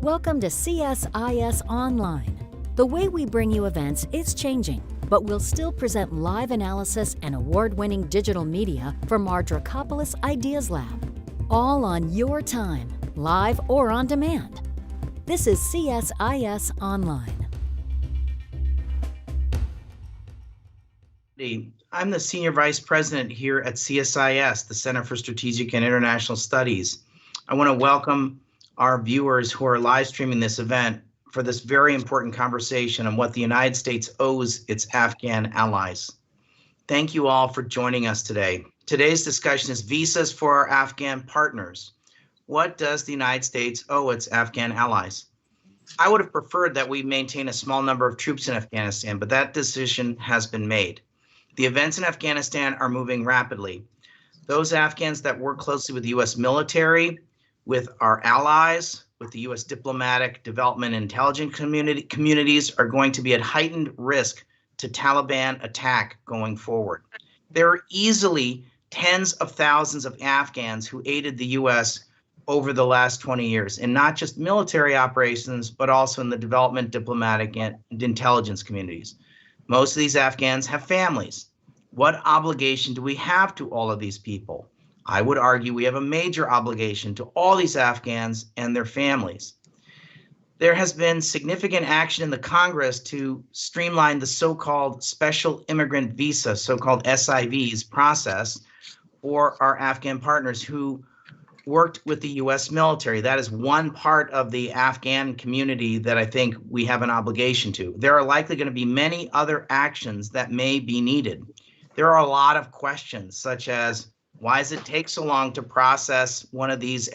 Welcome to CSIS Online. The way we bring you events is changing, but we'll still present live analysis and award-winning digital media from our Dracopolis Ideas Lab. All on your time, live or on demand. This is CSIS Online. I'm the Senior Vice President here at CSIS, the Center for Strategic and International Studies. I want to welcome our viewers who are live streaming this event for this very important conversation on what the United States owes its Afghan allies. Thank you all for joining us today. Today's discussion is visas for our Afghan partners. What does the United States owe its Afghan allies? I would have preferred that we maintain a small number of troops in Afghanistan, but that decision has been made. The events in Afghanistan are moving rapidly. Those Afghans that work closely with the U.S. military, with our allies, with the U.S. diplomatic, development, and intelligence communities are going to be at heightened risk to Taliban attack going forward. There are easily tens of thousands of Afghans who aided the U.S. over the last 20 years, in not just military operations, but also in the development, diplomatic, and intelligence communities. Most of these Afghans have families. What obligation do we have to all of these people? I would argue we have a major obligation to all these Afghans and their families. There has been significant action in the Congress to streamline the so-called Special Immigrant Visa, so-called SIVs process for our Afghan partners who worked with the U.S. military. That is one part of the Afghan community that I think we have an obligation to. There are likely going to be many other actions that may be needed. There are a lot of questions, such as, why does it take so long to process one of these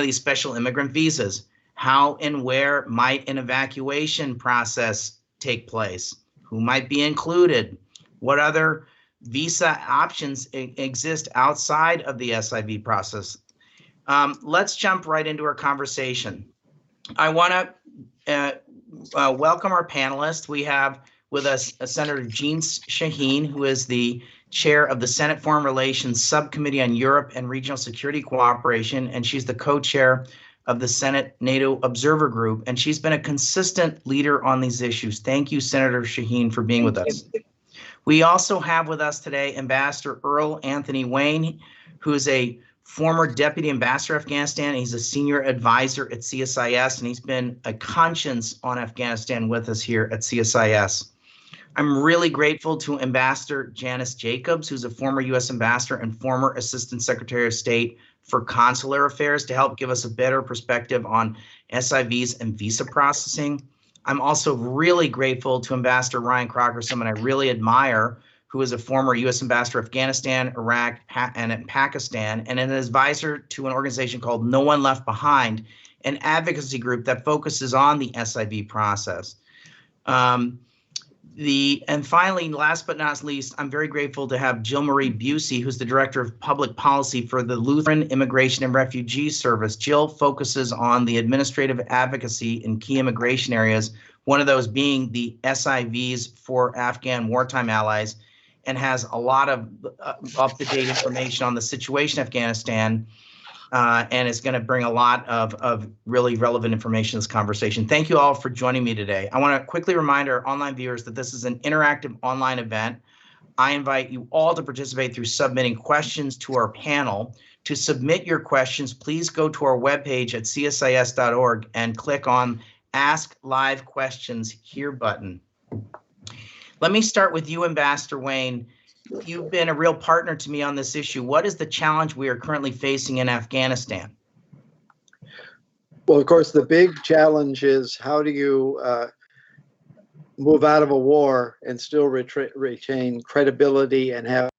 special immigrant visas? How and where might an evacuation process take place? Who might be included? What other visa options exist outside of the SIV process? Let's jump right into our conversation. I want to welcome our panelists. We have with us Senator Jean Shaheen, who is the chair of the Senate Foreign Relations Subcommittee on Europe and Regional Security Cooperation, and she's the co-chair of the Senate NATO Observer Group, and she's been a consistent leader on these issues. Thank you, Senator Shaheen, for being with us. We also have with us today Ambassador Earl Anthony Wayne, who is a former Deputy Ambassador to Afghanistan. He's a senior advisor at CSIS, and he's been a conscience on Afghanistan with us here at CSIS. I'm really grateful to Ambassador Janice Jacobs, who's a former U.S. Ambassador and former Assistant Secretary of State for Consular Affairs, to help give us a better perspective on SIVs and visa processing. I'm also really grateful to Ambassador Ryan Crocker, someone I really admire, who is a former U.S. Ambassador to Afghanistan, Iraq, and Pakistan, and an advisor to an organization called No One Left Behind, an advocacy group that focuses on the SIV process. And finally, last but not least, I'm very grateful to have Jill Marie Busey, who's the Director of Public Policy for the Lutheran Immigration and Refugee Service. Jill focuses on the administrative advocacy in key immigration areas, one of those being the SIVs for Afghan wartime allies, and has a lot of up-to-date information on the situation in Afghanistan, and is going to bring a lot of really relevant information to this conversation. Thank you all for joining me today. I want to quickly remind our online viewers that this is an interactive online event. I invite you all to participate through submitting questions to our panel. To submit your questions, please go to our webpage at csis.org and click on Ask Live Questions Here button. Let me start with you, Ambassador Wayne. You've been a real partner to me on this issue. What is the challenge we are currently facing in Afghanistan? Well, of course, the big challenge is how do you move out of a war and still retain credibility and have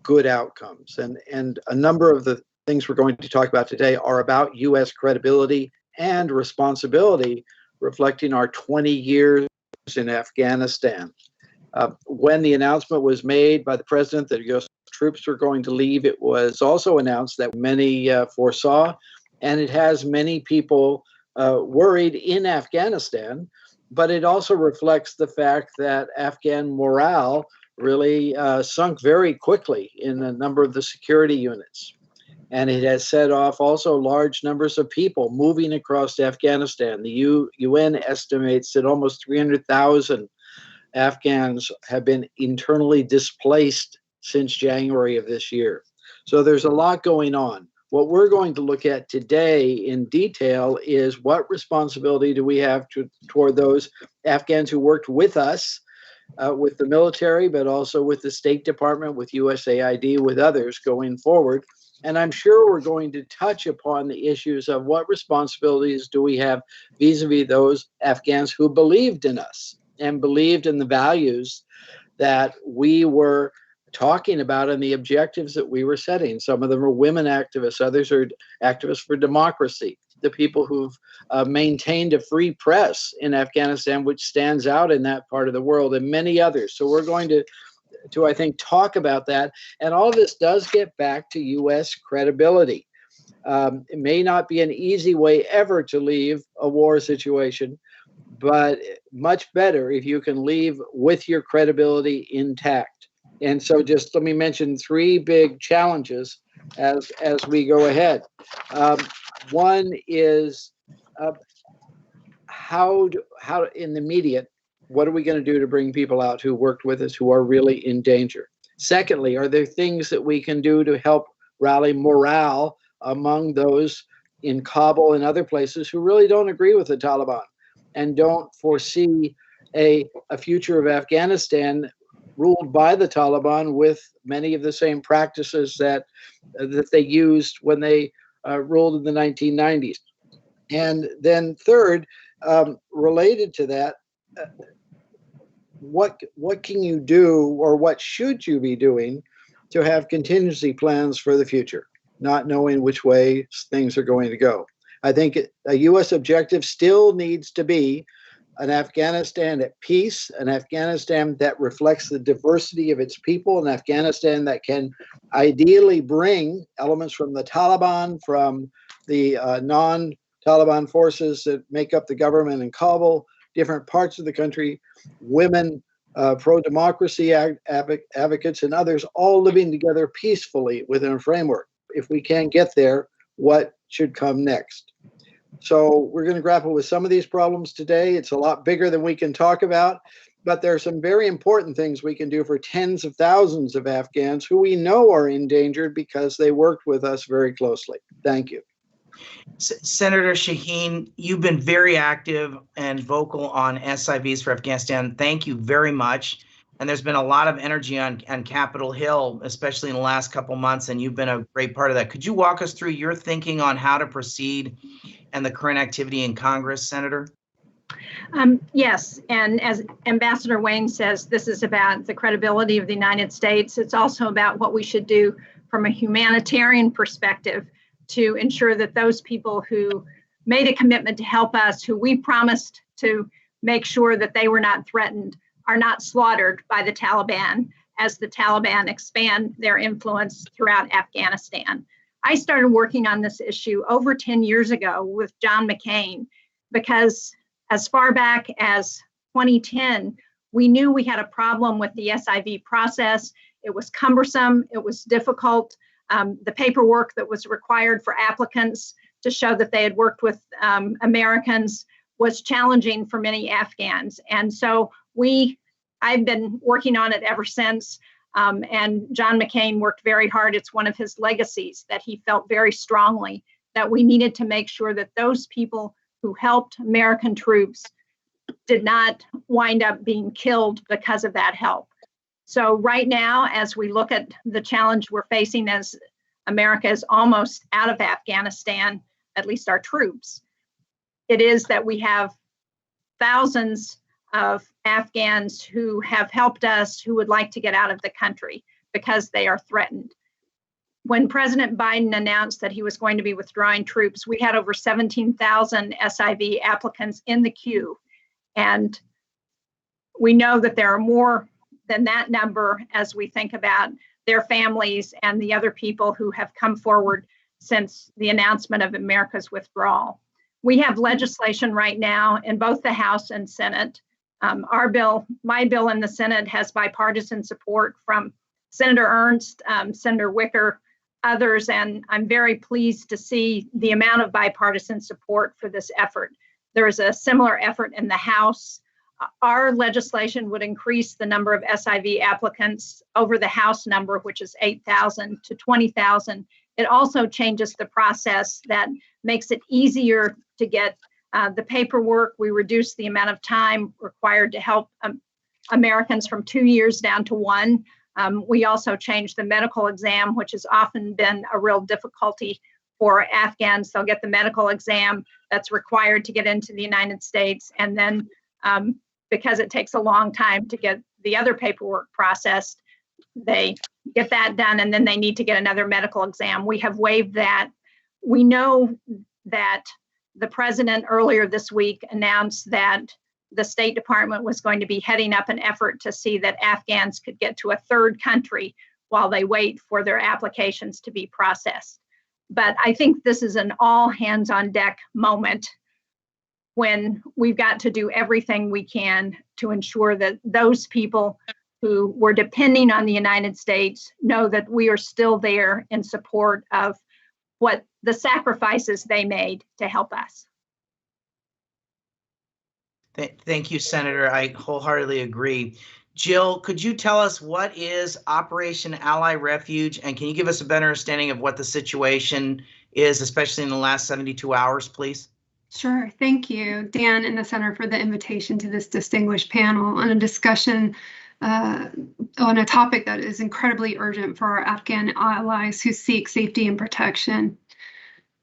good outcomes. And a number of the things we're going to talk about today are about U.S. credibility and responsibility, reflecting our 20 years in Afghanistan. When the announcement was made by the president that U.S. troops were going to leave, it was also announced that many foresaw, and it has many people worried in Afghanistan, but it also reflects the fact that Afghan morale really sunk very quickly in a number of the security units. And it has set off also large numbers of people moving across Afghanistan. The UN estimates that almost 300,000 Afghans have been internally displaced since January of this year. So there's a lot going on. What we're going to look at today in detail is what responsibility do we have toward those Afghans who worked with us, with the military, but also with the State Department, with USAID, with others going forward. And I'm sure we're going to touch upon the issues of what responsibilities do we have vis-a-vis those Afghans who believed in us and believed in the values that we were talking about and the objectives that we were setting. Some of them are women activists, others are activists for democracy, the people who've maintained a free press in Afghanistan, which stands out in that part of the world, and many others. So we're going to I think, talk about that. And all of this does get back to U.S. credibility. It may not be an easy way ever to leave a war situation, but much better if you can leave with your credibility intact. And so just let me mention three big challenges as we go ahead. One is how in the immediate, what are we going to do to bring people out who worked with us who are really in danger? Secondly, are there things that we can do to help rally morale among those in Kabul and other places who really don't agree with the Taliban and don't foresee a future of Afghanistan ruled by the Taliban with many of the same practices that they used when they ruled in the 1990s? And then third, related to that, what can you do, or what should you be doing to have contingency plans for the future, not knowing which way things are going to go? I think a U.S. objective still needs to be an Afghanistan at peace, an Afghanistan that reflects the diversity of its people, an Afghanistan that can ideally bring elements from the Taliban, from the non-Taliban forces that make up the government in Kabul, different parts of the country, women, pro-democracy advocates, and others all living together peacefully within a framework. If we can't get there, what should come next? So we're going to grapple with some of these problems today. It's a lot bigger than we can talk about, but there are some very important things we can do for tens of thousands of Afghans who we know are endangered because they worked with us very closely. Thank you. Senator Shaheen, you've been very active and vocal on SIVs for Afghanistan. Thank you very much. And there's been a lot of energy on Capitol Hill, especially in the last couple months, and you've been a great part of that. Could you walk us through your thinking on how to proceed and the current activity in Congress, Senator? Yes, and as Ambassador Wayne says, this is about the credibility of the United States. It's also about what we should do from a humanitarian perspective to ensure that those people who made a commitment to help us, who we promised to make sure that they were not threatened, are not slaughtered by the Taliban as the Taliban expand their influence throughout Afghanistan. I started working on this issue over 10 years ago with John McCain, because as far back as 2010, we knew we had a problem with the SIV process. It was cumbersome, it was difficult. The paperwork that was required for applicants to show that they had worked with Americans was challenging for many Afghans. And so I've been working on it ever since. And John McCain worked very hard. It's one of his legacies that he felt very strongly that we needed to make sure that those people who helped American troops did not wind up being killed because of that help. So right now, as we look at the challenge we're facing as America is almost out of Afghanistan, at least our troops, it is that we have thousands of Afghans who have helped us who would like to get out of the country because they are threatened. When President Biden announced that he was going to be withdrawing troops, we had over 17,000 SIV applicants in the queue. And we know that there are more than that number as we think about their families and the other people who have come forward since the announcement of America's withdrawal. We have legislation right now in both the House and Senate. Our bill, my bill in the Senate, has bipartisan support from Senator Ernst, Senator Wicker, others, and I'm very pleased to see the amount of bipartisan support for this effort. There is a similar effort in the House. Our legislation would increase the number of SIV applicants over the House number, which is 8,000 to 20,000. It also changes the process that makes it easier to get the paperwork. We reduce the amount of time required to help Americans from 2 years down to 1. We also changed the medical exam, which has often been a real difficulty for Afghans. They'll get the medical exam that's required to get into the United States. And then because it takes a long time to get the other paperwork processed, they get that done and then they need to get another medical exam. We have waived that. We know that the president earlier this week announced that the State Department was going to be heading up an effort to see that Afghans could get to a third country while they wait for their applications to be processed. But I think this is an all hands on deck moment when we've got to do everything we can to ensure that those people who were depending on the United States know that we are still there in support of what the sacrifices they made to help us. Thank you, Senator. I wholeheartedly agree. Jill, could you tell us what is Operation Ally Refuge, and can you give us a better understanding of what the situation is, especially in the last 72 hours, please? Sure. Thank you, Dan and the Center, for the invitation to this distinguished panel on a discussion on a topic that is incredibly urgent for our Afghan allies who seek safety and protection.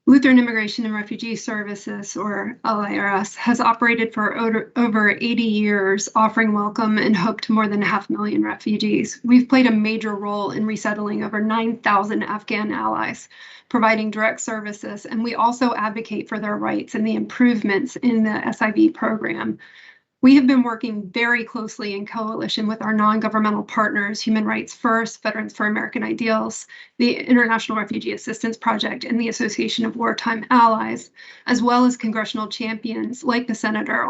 Lutheran Immigration and Refugee Services, or LIRS, has operated for over 80 years, offering welcome and hope to more than 500,000 refugees. We've played a major role in resettling over 9,000 Afghan allies, providing direct services, and we also advocate for their rights and the improvements in the SIV program. We have been working very closely in coalition with our non-governmental partners, Human Rights First, Veterans for American Ideals, the International Refugee Assistance Project, and the Association of Wartime Allies, as well as congressional champions like the Senator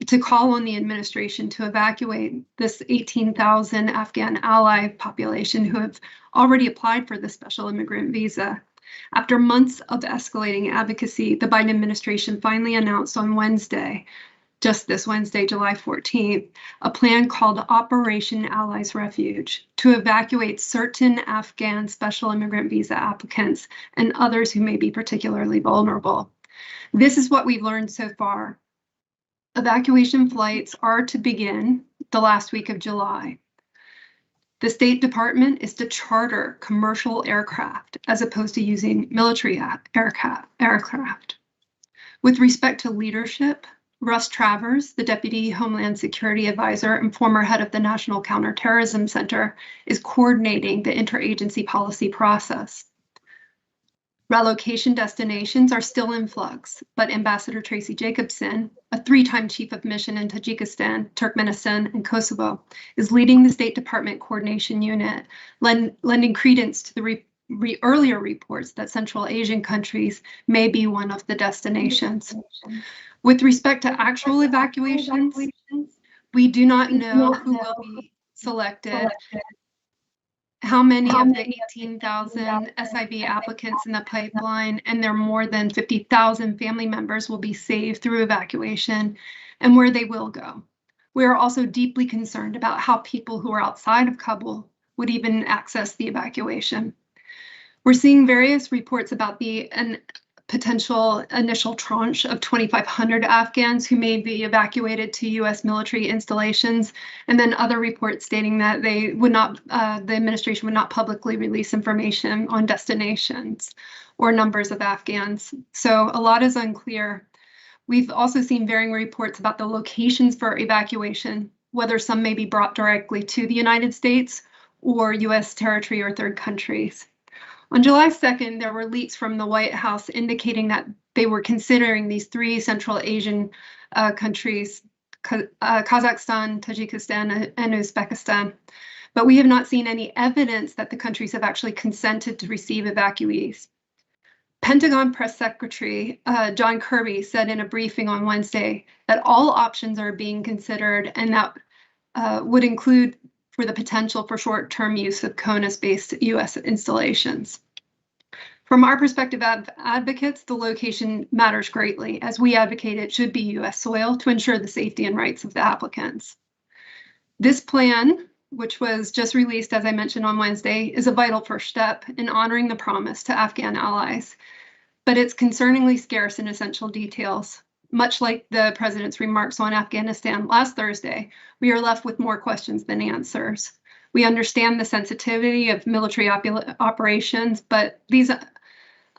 to call on the administration to evacuate this 18,000 Afghan ally population who have already applied for the Special Immigrant Visa. After months of escalating advocacy, the Biden administration finally announced on Wednesday, just this Wednesday, July 14th, a plan called Operation Allies Refuge to evacuate certain Afghan Special Immigrant Visa applicants and others who may be particularly vulnerable. This is what we've learned so far. Evacuation flights are to begin the last week of July. The State Department is to charter commercial aircraft as opposed to using military aircraft. With respect to leadership, Russ Travers, the Deputy Homeland Security Advisor and former head of the National Counterterrorism Center, is coordinating the interagency policy process. Relocation destinations are still in flux, but Ambassador Tracy Jacobson, a three-time chief of mission in Tajikistan, Turkmenistan, and Kosovo, is leading the State Department Coordination Unit, lending credence to the earlier reports that Central Asian countries may be one of the destinations. With respect to actual evacuations, we do not know who will be selected, how many of the 18,000 SIV applicants in the pipeline and their more than 50,000 family members will be saved through evacuation, and where they will go. We are also deeply concerned about how people who are outside of Kabul would even access the evacuation. We're seeing various reports about the potential initial tranche of 2,500 Afghans who may be evacuated to U.S. military installations, and then other reports stating that they would not, the administration would not publicly release information on destinations or numbers of Afghans. So a lot is unclear. We've also seen varying reports about the locations for evacuation, whether some may be brought directly to the United States or U.S. territory or third countries. On July 2nd, there were leaks from the White House indicating that they were considering these three Central Asian countries, Kazakhstan, Tajikistan, and Uzbekistan. But we have not seen any evidence that the countries have actually consented to receive evacuees. Pentagon Press Secretary John Kirby said in a briefing on Wednesday that all options are being considered, and that would include for the potential for short-term use of CONUS-based U.S. installations. From our perspective as advocates, the location matters greatly, as we advocate it should be U.S. soil to ensure the safety and rights of the applicants. This plan, which was just released, as I mentioned on Wednesday, is a vital first step in honoring the promise to Afghan allies, but it's concerningly scarce in essential details. Much like the president's remarks on Afghanistan last Thursday, we are left with more questions than answers. We understand the sensitivity of military operations, but these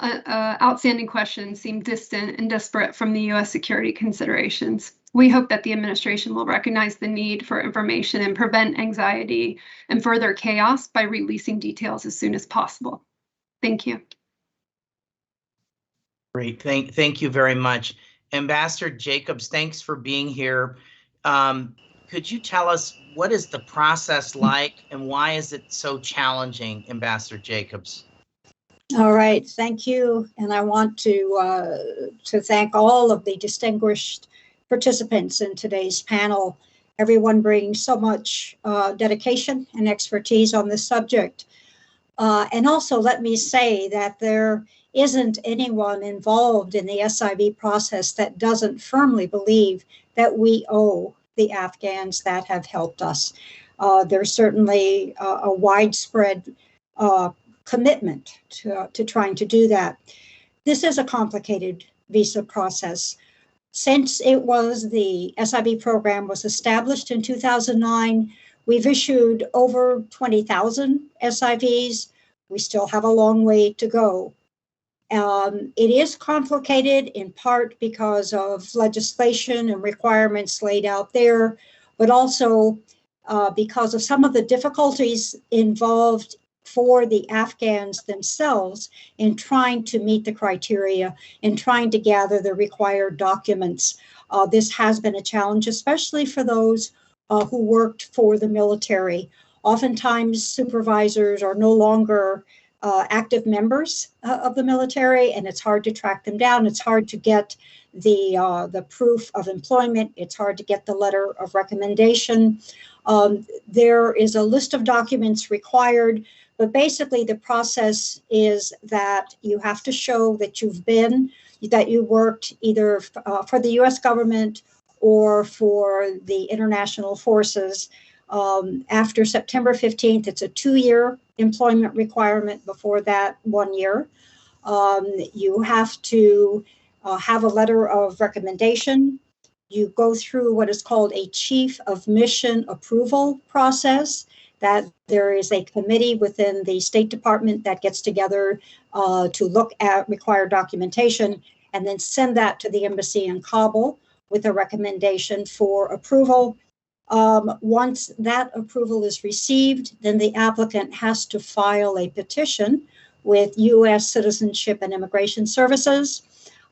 outstanding questions seem distant and disparate from the U.S. security considerations. We hope that the administration will recognize the need for information and prevent anxiety and further chaos by releasing details as soon as possible. Thank you. Great, thank you very much. Ambassador Jacobs, thanks for being here. Could you tell us what is the process like and why is it so challenging, Ambassador Jacobs? All right, thank you. And I want to thank all of the distinguished participants in today's panel. Everyone brings so much dedication and expertise on this subject. And also let me say that there isn't anyone involved in the SIV process that doesn't firmly believe that we owe the Afghans that have helped us. There's certainly a widespread commitment to trying to do that. This is a complicated visa process. Since the SIV program was established in 2009, we've issued over 20,000 SIVs. We still have a long way to go. It is complicated in part because of legislation and requirements laid out there, but also because of some of the difficulties involved for the Afghans themselves in trying to meet the criteria, in trying to gather the required documents. This has been a challenge, especially for those who worked for the military. Oftentimes, supervisors are no longer active members of the military, and it's hard to track them down. It's hard to get the proof of employment. It's hard to get the letter of recommendation. There is a list of documents required, but basically the process is that you have to show that you worked either for the U.S. government or for the international forces. After September 15th, it's a 2-year employment requirement. Before that, 1 year. You have to have a letter of recommendation. You go through what is called a chief of mission approval process, that there is a committee within the State Department that gets together to look at required documentation and then send that to the embassy in Kabul with a recommendation for approval. Once that approval is received, then the applicant has to file a petition with U.S. Citizenship and Immigration Services.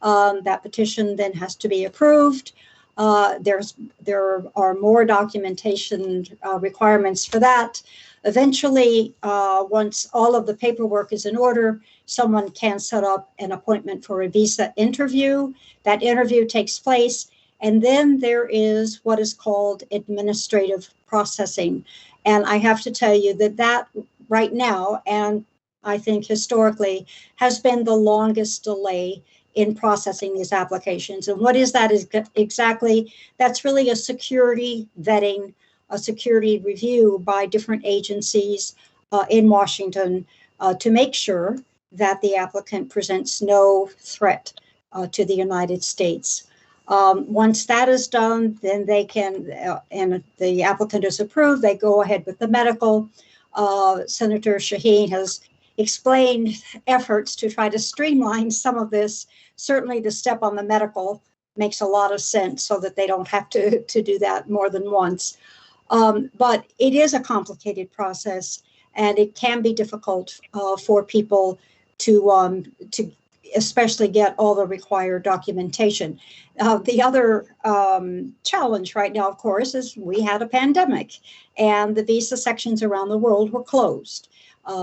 That petition then has to be approved. There are more documentation requirements for that. Eventually, once all of the paperwork is in order, someone can set up an appointment for a visa interview. That interview takes place, and then there is what is called administrative processing. And I have to tell you that right now, and I think historically, has been the longest delay in processing these applications. And what is that exactly? That's really a security vetting, a security review by different agencies in Washington to make sure that the applicant presents no threat to the United States. Once that is done, then they can, and the applicant is approved, they go ahead with the medical. Senator Shaheen has explained efforts to try to streamline some of this. Certainly the step on the medical makes a lot of sense so that they don't have to do that more than once. But it is a complicated process, and it can be difficult for people to especially get all the required documentation. The other challenge right now, of course, is we had a pandemic, and the visa sections around the world were closed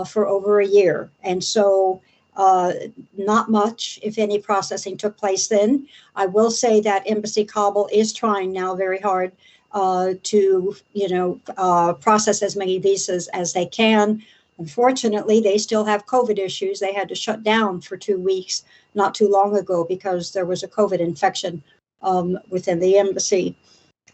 for over a year. And so not much, if any, processing took place then. I will say that Embassy Kabul is trying now very hard to, process as many visas as they can. Unfortunately, they still have COVID issues. They had to shut down for 2 weeks not too long ago because there was a COVID infection within the embassy.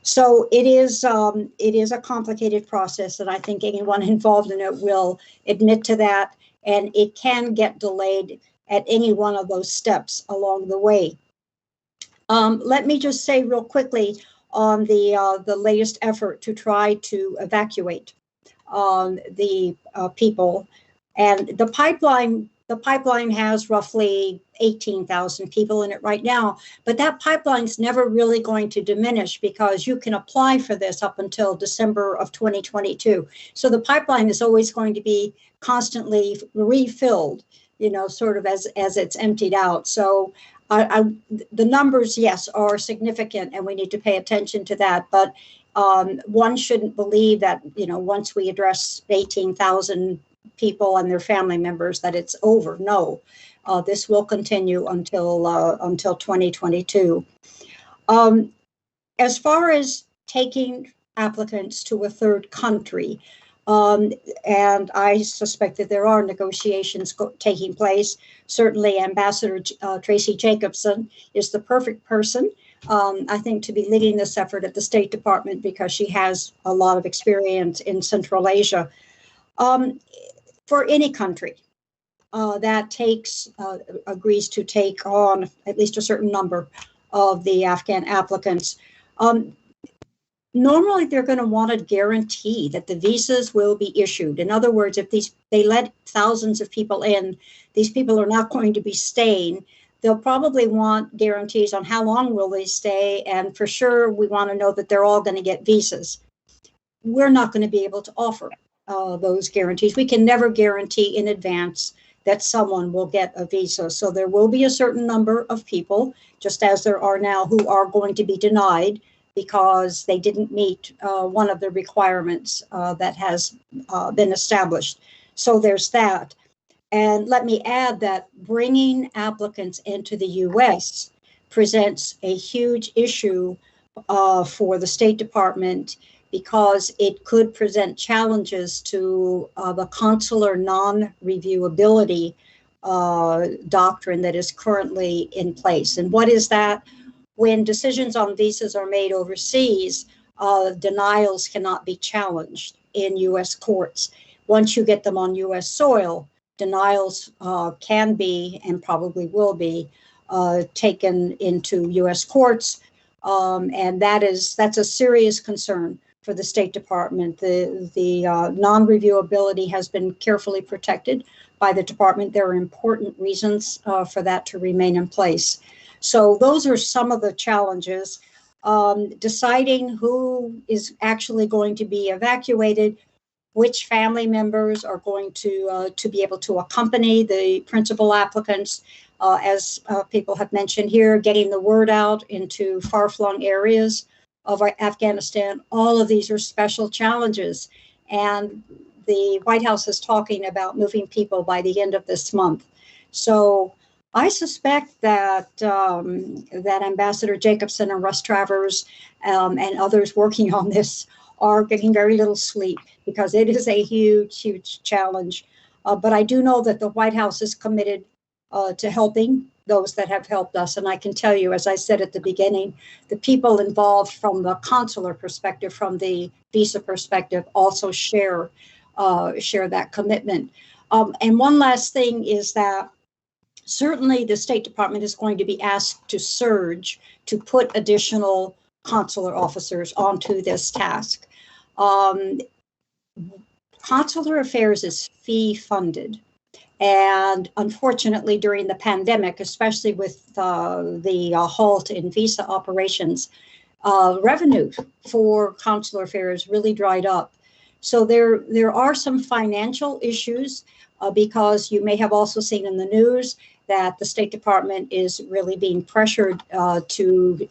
So it is a complicated process, and I think anyone involved in it will admit to that, and it can get delayed at any one of those steps along the way. Let me just say real quickly on the latest effort to try to evacuate. the people. And the pipeline has roughly 18,000 people in it right now, but that pipeline's never really going to diminish because you can apply for this up until December of 2022. So the pipeline is always going to be constantly refilled, sort of as it's emptied out. So the numbers, yes, are significant, and we need to pay attention to that. But one shouldn't believe that, once we address 18,000 people and their family members, that it's over. No, this will continue until 2022. As far as taking applicants to a third country, and I suspect that there are negotiations taking place. Certainly, Ambassador Tracy Jacobson is the perfect person, I think, to be leading this effort at the State Department because she has a lot of experience in Central Asia. For any country that agrees to take on at least a certain number of the Afghan applicants, normally they're going to want a guarantee that the visas will be issued. In other words, if they let thousands of people in, these people are not going to be staying. They'll probably want guarantees on how long will they stay, and for sure we want to know that they're all going to get visas. We're not going to be able to offer those guarantees. We can never guarantee in advance that someone will get a visa. So there will be a certain number of people, just as there are now, who are going to be denied because they didn't meet one of the requirements that has been established. So there's that. And let me add that bringing applicants into the U.S. presents a huge issue for the State Department, because it could present challenges to the consular non-reviewability doctrine that is currently in place. And what is that? When decisions on visas are made overseas, denials cannot be challenged in U.S. courts. Once you get them on U.S. soil, denials can be, and probably will be, taken into U.S. courts, and that's a serious concern for the State Department. The non-reviewability has been carefully protected by the department. There are important reasons for that to remain in place. So those are some of the challenges. Deciding who is actually going to be evacuated, which family members are going to be able to accompany the principal applicants, as people have mentioned here, getting the word out into far-flung areas of Afghanistan. All of these are special challenges, and the White House is talking about moving people by the end of this month. So I suspect that that Ambassador Jacobson and Russ Travers and others working on this are getting very little sleep, because it is a huge, huge challenge. But I do know that the White House is committed to helping those that have helped us. And I can tell you, as I said at the beginning, the people involved from the consular perspective, from the visa perspective, also share that commitment. And one last thing is that certainly the State Department is going to be asked to surge to put additional consular officers onto this task. Consular affairs is fee funded. And unfortunately, during the pandemic, especially with the halt in visa operations, revenue for consular affairs really dried up. So there are some financial issues, because you may have also seen in the news that the State Department is really being pressured to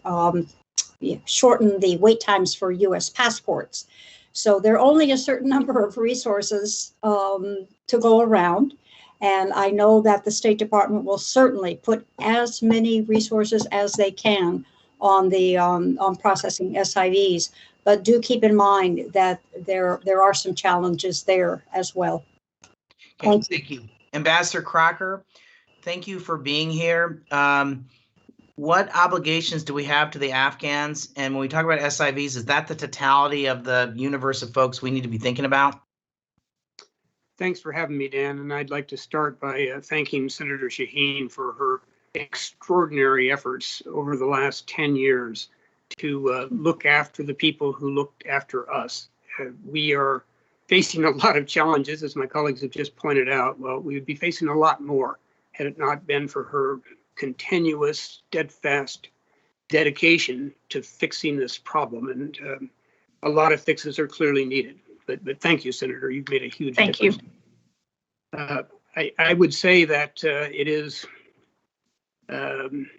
shorten the wait times for U.S. passports. So there are only a certain number of resources to go around. And I know that the State Department will certainly put as many resources as they can on the on processing SIVs. But do keep in mind that there are some challenges there as well. Okay, thank you. Ambassador Crocker, thank you for being here. What obligations do we have to the Afghans? And when we talk about SIVs, is that the totality of the universe of folks we need to be thinking about? Thanks for having me, Dan. And I'd like to start by thanking Senator Shaheen for her extraordinary efforts over the last 10 years to look after the people who looked after us. We are facing a lot of challenges, as my colleagues have just pointed out. Well, we would be facing a lot more had it not been for her continuous, steadfast dedication to fixing this problem. And a lot of fixes are clearly needed. But thank you, Senator. You've made a huge Thank difference. you. I would say that it is, again,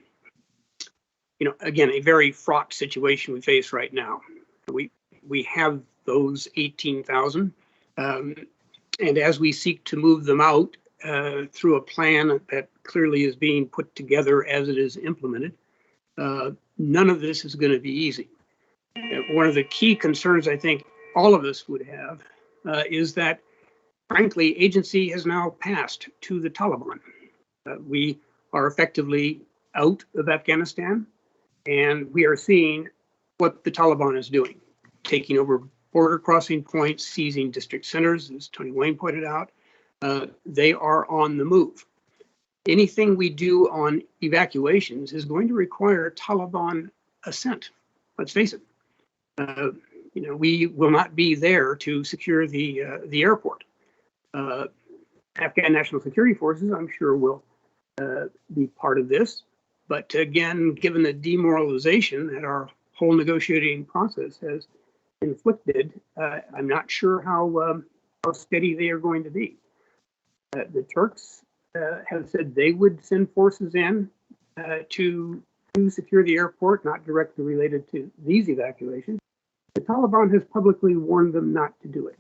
a very fraught situation we face right now. We have those 18,000, and as we seek to move them out through a plan that clearly is being put together as it is implemented, none of this is going to be easy. One of the key concerns I think all of us would have is that, frankly, agency has now passed to the Taliban. We are effectively out of Afghanistan, and we are seeing what the Taliban is doing, taking over border crossing points, seizing district centers, as Tony Wayne pointed out. They are on the move. Anything we do on evacuations is going to require Taliban assent. Let's face it. We will not be there to secure the airport. Afghan National Security Forces, I'm sure, will be part of this. But again, given the demoralization that our whole negotiating process has inflicted, I'm not sure how steady they are going to be. The Turks have said they would send forces in to secure the airport, not directly related to these evacuations. The Taliban has publicly warned them not to do it.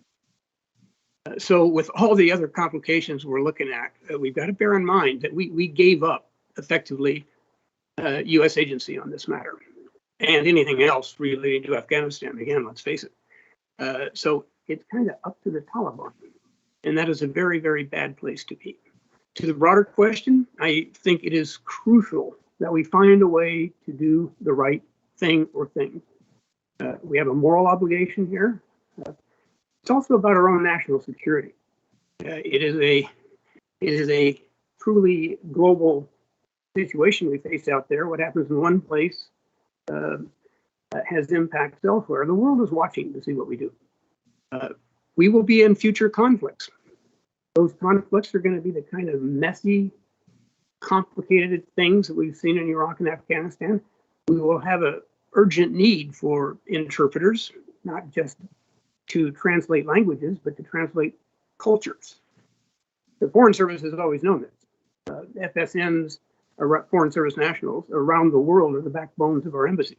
So with all the other complications we're looking at, we've got to bear in mind that we gave up effectively U.S. agency on this matter and anything else relating to Afghanistan. Again, let's face it. So it's kind of up to the Taliban. And that is a very, very bad place to be. To the broader question, I think it is crucial that we find a way to do the right thing or things. We have a moral obligation here. It's also about our own national security. It is a truly global situation we face out there. What happens in one place has impacts elsewhere. The world is watching to see what we do. We will be in future conflicts. Those conflicts are going to be the kind of messy, complicated things that we've seen in Iraq and Afghanistan. We will have an urgent need for interpreters, not just to translate languages, but to translate cultures. The Foreign Service has always known this. FSNs, Foreign Service nationals around the world, are the backbones of our embassies.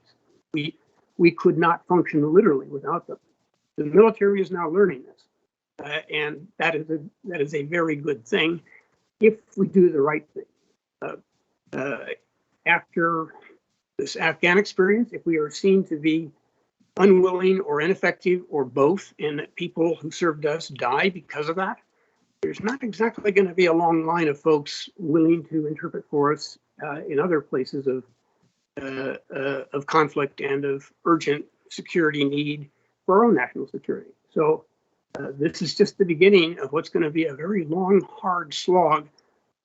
We could not function literally without them. The military is now learning this. And that is a very good thing if we do the right thing. After this Afghan experience, if we are seen to be unwilling or ineffective or both, and that people who served us die because of that, there's not exactly going to be a long line of folks willing to interpret for us in other places of conflict and of urgent security need for our own national security. So this is just the beginning of what's going to be a very long, hard slog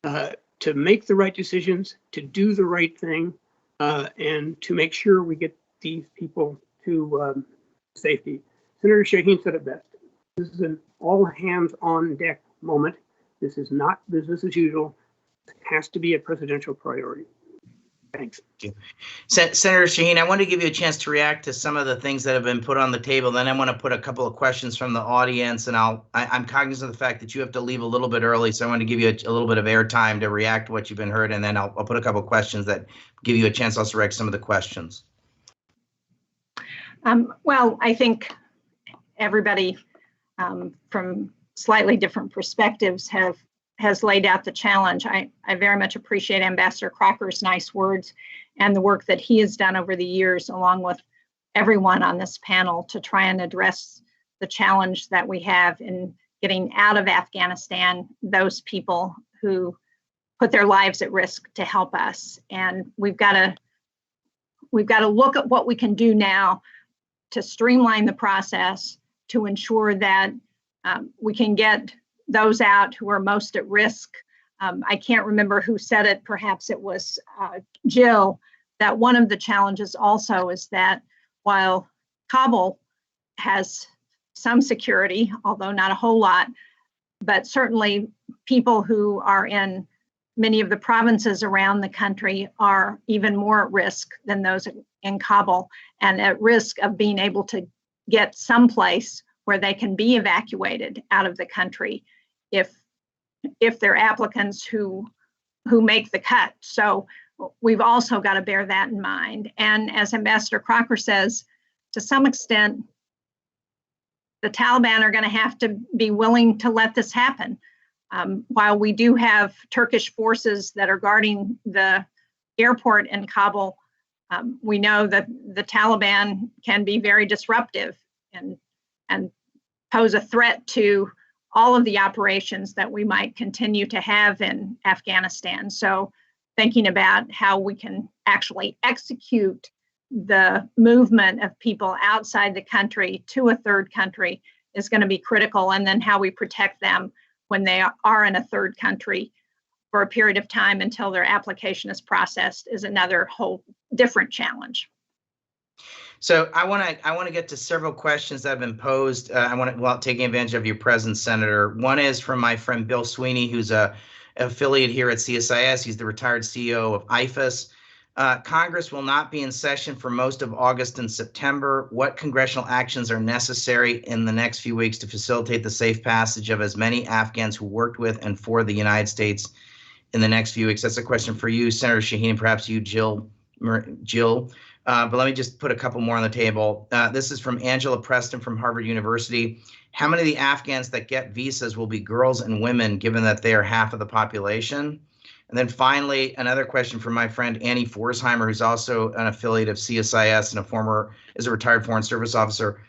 to make the right decisions, to do the right thing, and to make sure we get these people to safety. Senator Shaheen said it best. This is an all hands on deck moment. This is not business as usual. It has to be a presidential priority. Thanks. Senator Shaheen, I want to give you a chance to react to some of the things that have been put on the table. Then I want to put a couple of questions from the audience, and I'm cognizant of the fact that you have to leave a little bit early, so I want to give you a little bit of airtime to react to what you've been heard, and then I'll put a couple of questions that give you a chance also to react to some of the questions. Well, I think everybody from slightly different perspectives has laid out the challenge. I very much appreciate Ambassador Crocker's nice words and the work that he has done over the years, along with everyone on this panel, to try and address the challenge that we have in getting out of Afghanistan those people who put their lives at risk to help us. And we've got to look at what we can do now to streamline the process to ensure that we can get those out who are most at risk. I can't remember who said it, perhaps it was Jill, that one of the challenges also is that while Kabul has some security, although not a whole lot, but certainly people who are in many of the provinces around the country are even more at risk than those in Kabul, and at risk of being able to get someplace where they can be evacuated out of the country if they're applicants who make the cut. So we've also got to bear that in mind. And as Ambassador Crocker says, to some extent, the Taliban are going to have to be willing to let this happen. While we do have Turkish forces that are guarding the airport in Kabul, we know that the Taliban can be very disruptive and pose a threat to all of the operations that we might continue to have in Afghanistan. So thinking about how we can actually execute the movement of people outside the country to a third country is going to be critical, and then how we protect them when they are in a third country for a period of time until their application is processed is another whole different challenge. So I want to get to several questions that have been posed. While taking advantage of your presence, Senator. One is from my friend Bill Sweeney, who's a affiliate here at CSIS. He's the retired CEO of IFAS. Congress will not be in session for most of August and September. What congressional actions are necessary in the next few weeks to facilitate the safe passage of as many Afghans who worked with and for the United States in the next few weeks? That's a question for you, Senator Shaheen, perhaps you, Jill. But let me just put a couple more on the table. This is from Angela Preston from Harvard University. How many of the Afghans that get visas will be girls and women, given that they are half of the population? And then finally, another question from my friend Annie Forsheimer, who's also an affiliate of CSIS and is a retired Foreign Service officer.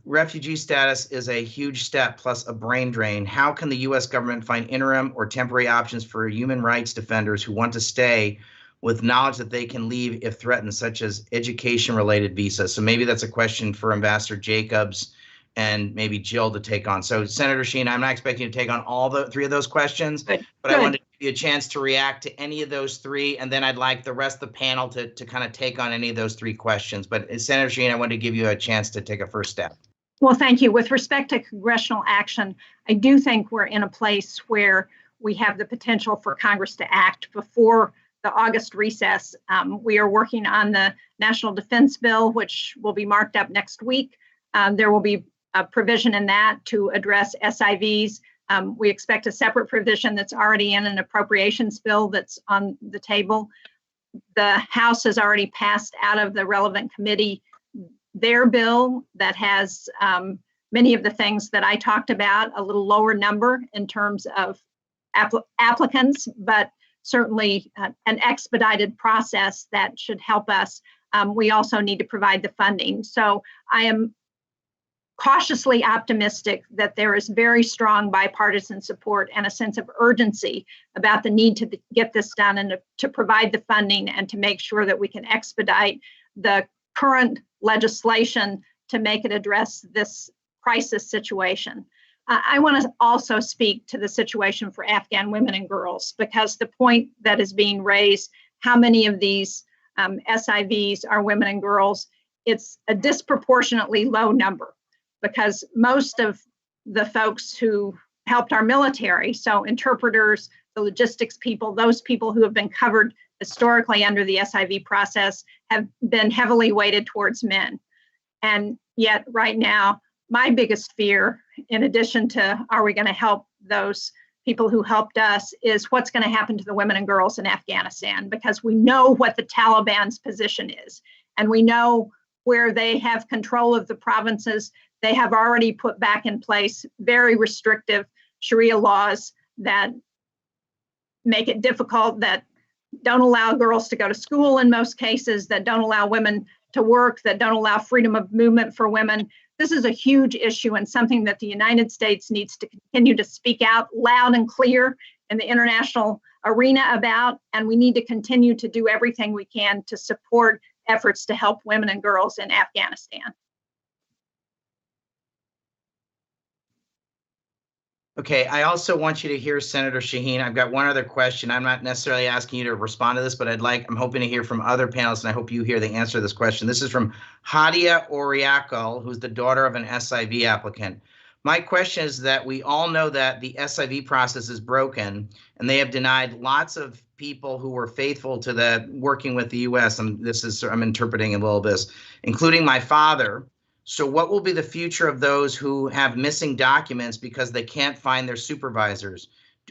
Refugee status is a huge step plus a brain drain. How can the U.S. government find interim or temporary options for human rights defenders who want to stay with knowledge that they can leave if threatened, such as education-related visas? So maybe that's a question for Ambassador Jacobs and maybe Jill to take on. So Senator Sheen, I'm not expecting you to take on all the three of those questions, but I wanted to give you a chance to react to any of those three, and then I'd like the rest of the panel to kind of take on any of those three questions. But Senator Sheen, I wanted to give you a chance to take a first step. Well, thank you. With respect to congressional action, I do think we're in a place where we have the potential for Congress to act before the August recess. We are working on the National Defense Bill, which will be marked up next week. There will be a provision in that to address SIVs. We expect a separate provision that's already in an appropriations bill that's on the table. The House has already passed out of the relevant committee their bill that has many of the things that I talked about, a little lower number in terms of applicants, but certainly an expedited process that should help us. We also need to provide the funding. So I am cautiously optimistic that there is very strong bipartisan support and a sense of urgency about the need to get this done and to provide the funding and to make sure that we can expedite the current legislation to make it address this crisis situation. I want to also speak to the situation for Afghan women and girls, because the point that is being raised, how many of these SIVs are women and girls, it's a disproportionately low number, because most of the folks who helped our military, so interpreters, the logistics people, those people who have been covered historically under the SIV process, have been heavily weighted towards men. And yet right now, my biggest fear, in addition to are we going to help those people who helped us, is what's going to happen to the women and girls in Afghanistan, because we know what the Taliban's position is, and we know where they have control of the provinces. They have already put back in place very restrictive Sharia laws that make it difficult, that don't allow girls to go to school in most cases, that don't allow women to work, that don't allow freedom of movement for women. This is a huge issue and something that the United States needs to continue to speak out loud and clear in the international arena about, and we need to continue to do everything we can to support efforts to help women and girls in Afghanistan. Okay, I also want you to hear Senator Shaheen. I've got one other question. I'm not necessarily asking you to respond to this, but I'm hoping to hear from other panelists, and I hope you hear the answer to this question. This is from Hadia Oriakal, who's the daughter of an SIV applicant. My question is that we all know that the SIV process is broken, and they have denied lots of people who were faithful to the working with the U.S. And I'm interpreting a little bit, including my father. So what will be the future of those who have missing documents because they can't find their supervisors?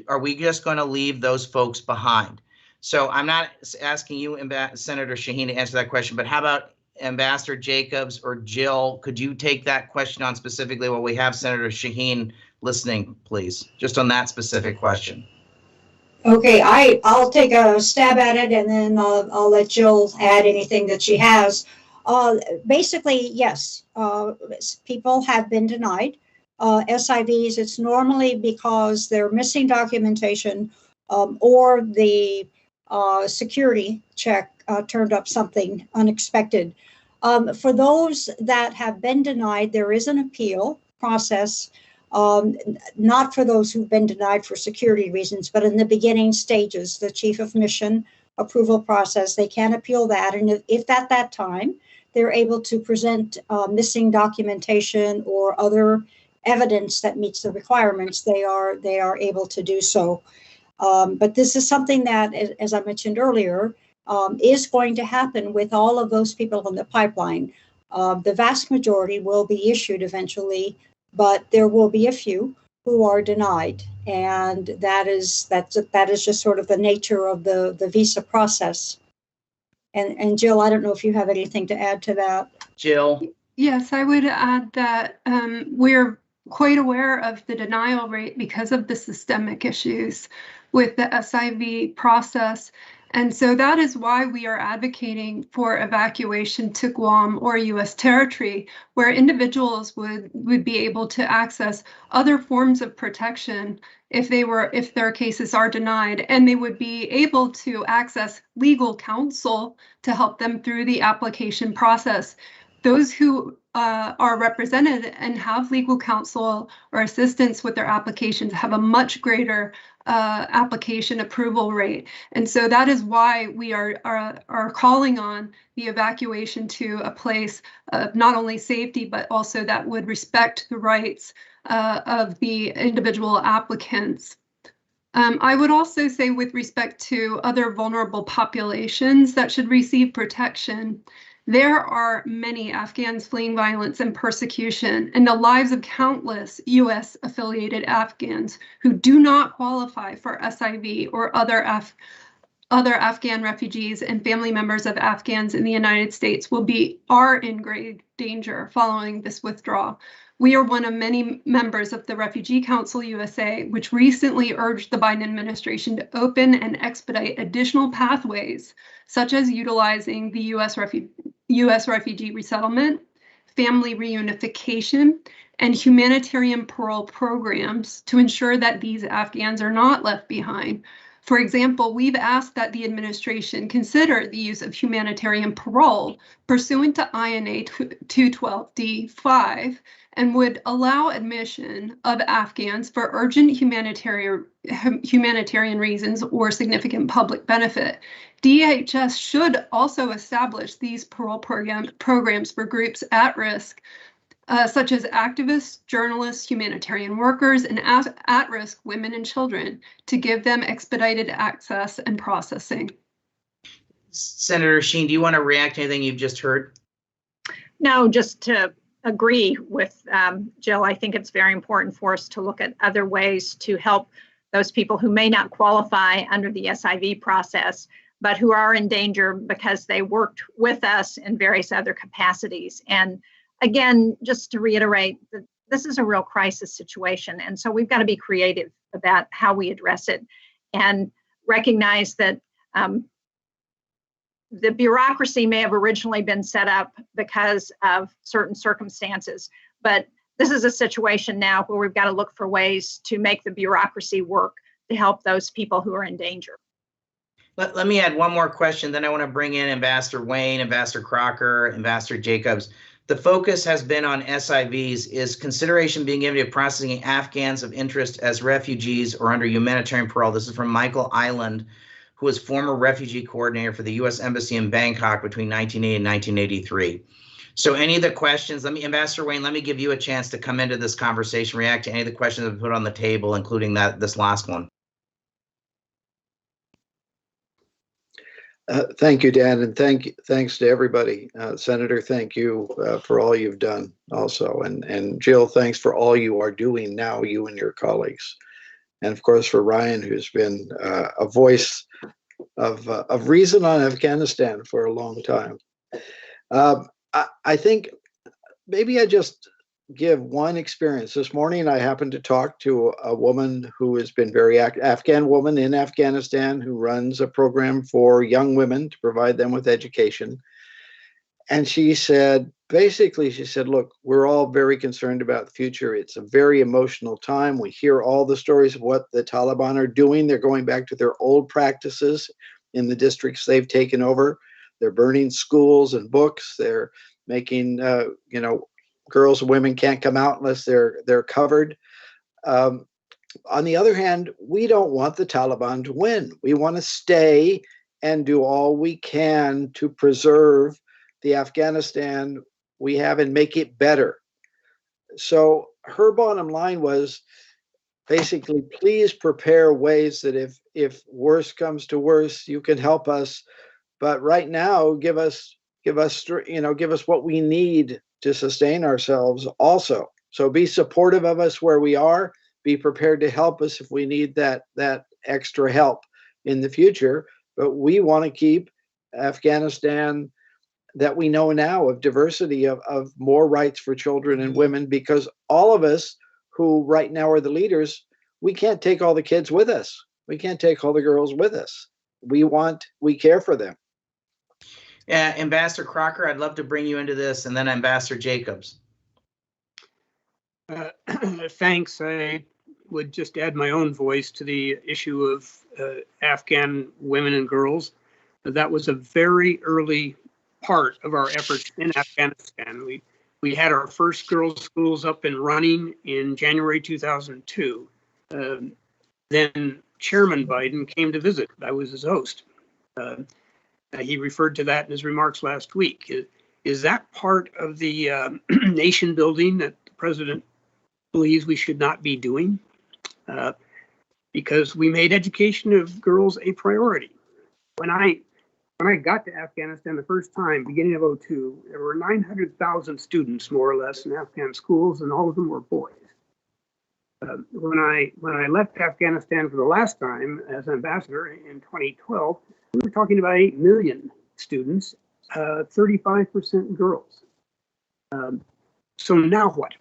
Are we just going to leave those folks behind? So I'm not asking you, Senator Shaheen, to answer that question, but how about Ambassador Jacobs or Jill? Could you take that question on specifically while we have Senator Shaheen listening, please, just on that specific question? Okay, I'll take a stab at it, and then I'll let Jill add anything that she has. Basically, yes, people have been denied SIVs. It's normally because they're missing documentation or the security check turned up something unexpected. For those that have been denied, there is an appeal process, not for those who've been denied for security reasons, but in the beginning stages, the Chief of Mission approval process, they can appeal that. And if at that time, they're able to present missing documentation or other evidence that meets the requirements, they are able to do so. But this is something that, as I mentioned earlier, is going to happen with all of those people in the pipeline. The vast majority will be issued eventually, but there will be a few who are denied, and that is just sort of the nature of the visa process. And Jill, I don't know if you have anything to add to that. Jill? Yes, I would add that we're quite aware of the denial rate because of the systemic issues with the SIV process. And so that is why we are advocating for evacuation to Guam or U.S. territory, where individuals would be able to access other forms of protection if their cases are denied, and they would be able to access legal counsel to help them through the application process. Those who are represented and have legal counsel or assistance with their applications have a much greater application approval rate. And so that is why we are calling on the evacuation to a place of not only safety, but also that would respect the rights of the individual applicants. I would also say, with respect to other vulnerable populations that should receive protection, there are many Afghans fleeing violence and persecution, and the lives of countless U.S. affiliated Afghans who do not qualify for SIV or other Afghan refugees and family members of Afghans in the United States are in grave danger following this withdrawal. We are one of many members of the Refugee Council USA, which recently urged the Biden administration to open and expedite additional pathways, such as utilizing the U.S. refugee resettlement, family reunification, and humanitarian parole programs to ensure that these Afghans are not left behind. For example, we've asked that the administration consider the use of humanitarian parole pursuant to INA 212D5 and would allow admission of Afghans for urgent humanitarian reasons or significant public benefit. DHS should also establish these parole programs for groups at risk, such as activists, journalists, humanitarian workers, and at-risk women and children, to give them expedited access and processing. Senator Sheen, do you want to react to anything you've just heard? No, just to agree with Jill. I think it's very important for us to look at other ways to help those people who may not qualify under the SIV process, but who are in danger because they worked with us in various other capacities. And again, just to reiterate, this is a real crisis situation. And so we've got to be creative about how we address it and recognize that the bureaucracy may have originally been set up because of certain circumstances, but this is a situation now where we've got to look for ways to make the bureaucracy work to help those people who are in danger. Let me add one more question, then I want to bring in Ambassador Wayne, Ambassador Crocker, Ambassador Jacobs. The focus has been on SIVs. Is consideration being given to processing Afghans of interest as refugees or under humanitarian parole? This is from Michael Island, who was former refugee coordinator for the U.S. Embassy in Bangkok between 1980 and 1983. So any of the questions, Ambassador Wayne, let me give you a chance to come into this conversation, react to any of the questions that have been put on the table, including this last one. Thank you, Dan, and thanks to everybody. Senator, thank you for all you've done also. And Jill, thanks for all you are doing now, you and your colleagues. And of course, for Ryan, who's been a voice of reason on Afghanistan for a long time. I think maybe I just give one experience. This morning, I happened to talk to a woman who has been very Afghan woman in Afghanistan who runs a program for young women to provide them with education. And she said, basically, she said, look, we're all very concerned about the future. It's a very emotional time. We hear all the stories of what the Taliban are doing. They're going back to their old practices in the districts they've taken over. They're burning schools and books. They're making, girls and women can't come out unless they're covered. On the other hand, we don't want the Taliban to win. We want to stay and do all we can to preserve the Afghanistan we have and make it better. So her bottom line was basically, please prepare ways that if worse comes to worse, you can help us. But right now, give us what we need to sustain ourselves also. So be supportive of us where we are, be prepared to help us if we need that extra help in the future. But we want to keep Afghanistan that we know now of diversity, of more rights for children and women, because all of us who right now are the leaders, we can't take all the kids with us. We can't take all the girls with us. We care for them. Ambassador Crocker, I'd love to bring you into this, and then Ambassador Jacobs. Thanks. I would just add my own voice to the issue of Afghan women and girls. That was a very early part of our efforts in Afghanistan. We had our first girls' schools up and running in January 2002. Then Chairman Biden came to visit. I was his host. He referred to that in his remarks last week. Is that part of the nation building that the president believes we should not be doing? Because we made education of girls a priority. When I got to Afghanistan the first time, beginning of 2002, there were 900,000 students, more or less, in Afghan schools, and all of them were boys. When I left Afghanistan for the last time as ambassador in 2012, we were talking about 8 million students, 35% girls. So now what?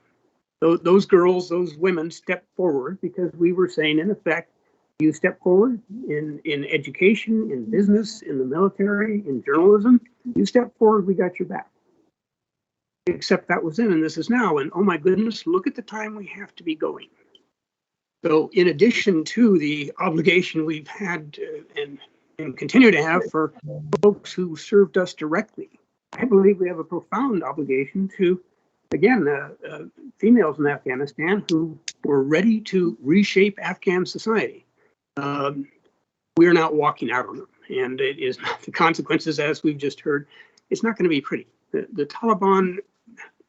Those girls, those women stepped forward because we were saying, in effect, you step forward in education, in business, in the military, in journalism. You step forward, we got your back. Except that was then and this is now. And oh my goodness, look at the time we have to be going. So in addition to the obligation we've had and continue to have for folks who served us directly, I believe we have a profound obligation to, again, females in Afghanistan who were ready to reshape Afghan society. We're not walking out on them, and it is not the consequences, as we've just heard. It's not going to be pretty. The Taliban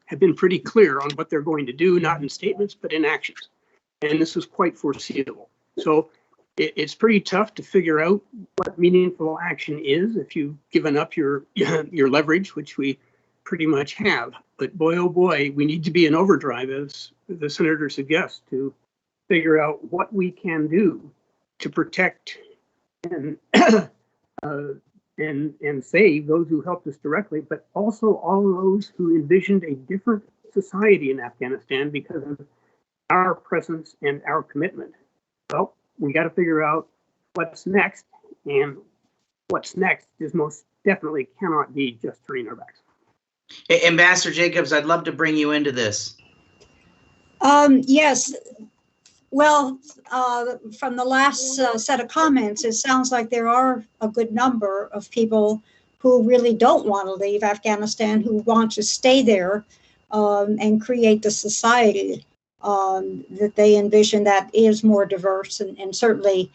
have been pretty clear on what they're going to do, not in statements, but in actions. And this was quite foreseeable. So it's pretty tough to figure out what meaningful action is if you've given up your leverage, which we pretty much have. But boy, oh boy, we need to be in overdrive, as the senator suggests, to figure out what we can do to protect and save those who helped us directly, but also all those who envisioned a different society in Afghanistan because of our presence and our commitment. Well, we got to figure out what's next, and what's next is most definitely cannot be just turning our backs. Hey, Ambassador Jacobs, I'd love to bring you into this. Yes. Well, from the last set of comments, it sounds like there are a good number of people who really don't want to leave Afghanistan, who want to stay there and create the society that they envision that is more diverse and certainly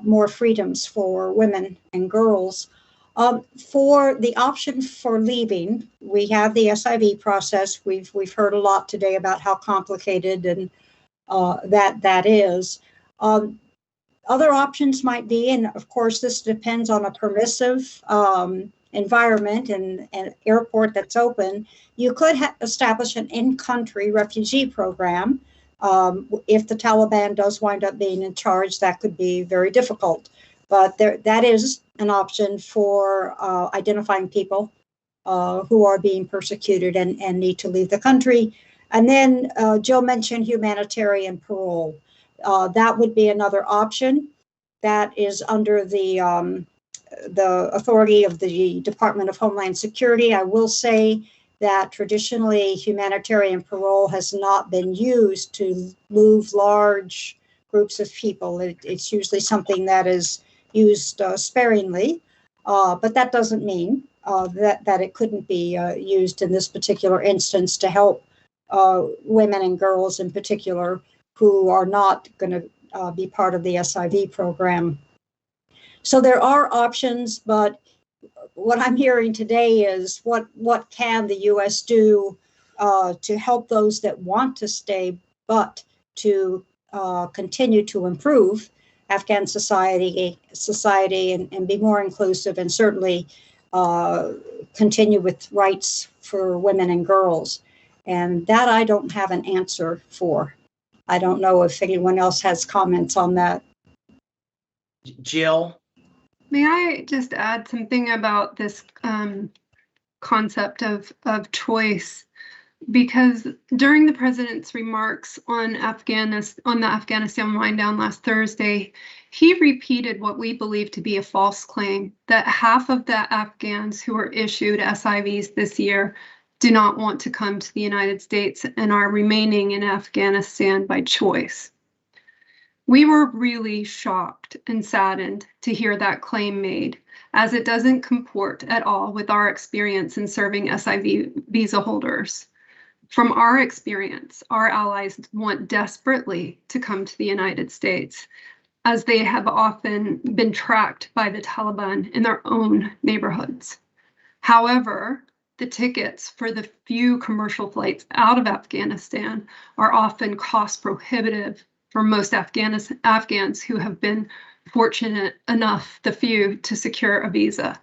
more freedoms for women and girls. For the option for leaving, we have the SIV process. We've heard a lot today about how complicated and that is. Other options might be, and of course this depends on a permissive environment and an airport that's open. You could establish an in-country refugee program. If the Taliban does wind up being in charge, that could be very difficult. But that is an option for identifying people who are being persecuted and need to leave the country. And then Jill mentioned humanitarian parole. That would be another option that is under the authority of the Department of Homeland Security. I will say that traditionally humanitarian parole has not been used to move large groups of people. It's usually something that is used sparingly, but that doesn't mean that it couldn't be used in this particular instance to help women and girls in particular who are not going to be part of the SIV program. So there are options, but what I'm hearing today is what can the U.S. do to help those that want to stay, but to continue to improve Afghan society and be more inclusive and certainly continue with rights for women and girls. And that I don't have an answer for. I don't know if anyone else has comments on that. Jill? May I just add something about this concept of choice? Because during the president's remarks on the Afghanistan wind down last Thursday, he repeated what we believe to be a false claim, that half of the Afghans who were issued SIVs this year do not want to come to the United States and are remaining in Afghanistan by choice. We were really shocked and saddened to hear that claim made, as it doesn't comport at all with our experience in serving SIV visa holders. From our experience, our allies want desperately to come to the United States, as they have often been tracked by the Taliban in their own neighborhoods. However, the tickets for the few commercial flights out of Afghanistan are often cost prohibitive for most Afghans who have been fortunate enough, the few, to secure a visa.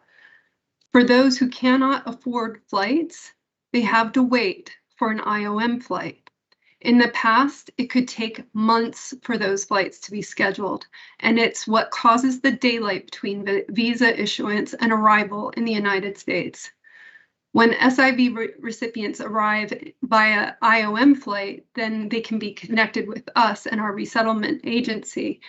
For those who cannot afford flights, they have to wait for an IOM flight. In the past, it could take months for those flights to be scheduled, and it's what causes the daylight between the visa issuance and arrival in the United States. When SIV recipients arrive via IOM flight, then they can be connected with us and our resettlement agency.